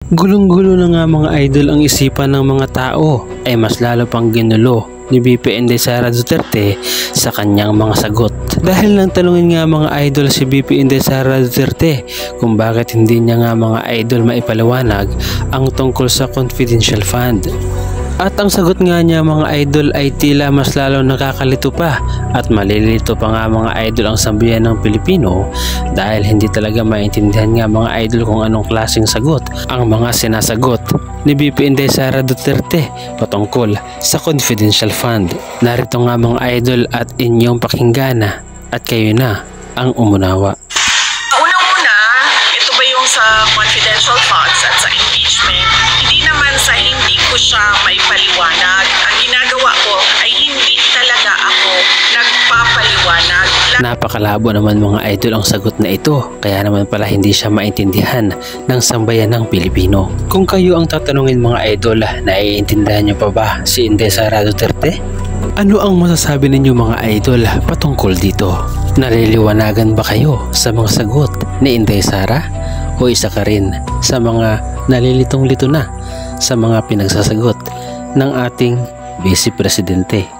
Gulong-gulo na nga mga idol ang isipan ng mga tao ay mas lalo pang ginulo ni VP Inday Sara Duterte sa kanyang mga sagot. Dahil nang tanungin nga mga idol si VP Inday Sara Duterte kung bakit hindi niya nga mga idol maipaliwanag ang tungkol sa confidential fund. At ang sagot nga niya mga idol ay tila mas lalo nakakalito pa at malilito pa nga mga idol ang sambayan ng Pilipino dahil hindi talaga maintindihan nga mga idol kung anong klaseng sagot ang mga sinasagot ni VP Inday Sara Duterte patungkol sa confidential fund. Narito nga mga idol at inyong pakinggan at kayo na ang umunawa. Unang-una, ito ba yung sa confidential funds at sa impeachment? Hindi naman sa hindi ko siya maipaliwanag. Ang ginagawa ko ay hindi talaga ako nagpapaliwanag. Napakalabo naman mga idol ang sagot na ito, kaya naman pala hindi siya maintindihan ng sambayan ng Pilipino. Kung kayo ang tatanungin mga idol, naiintindihan nyo pa ba si Inday Sara Duterte? Ano ang masasabi ninyo mga idol patungkol dito? Naliliwanagan ba kayo sa mga sagot ni Inday Sara? O isa ka rin sa mga nalilitong-lito na sa mga pinagsasagot ng ating Vice Presidente?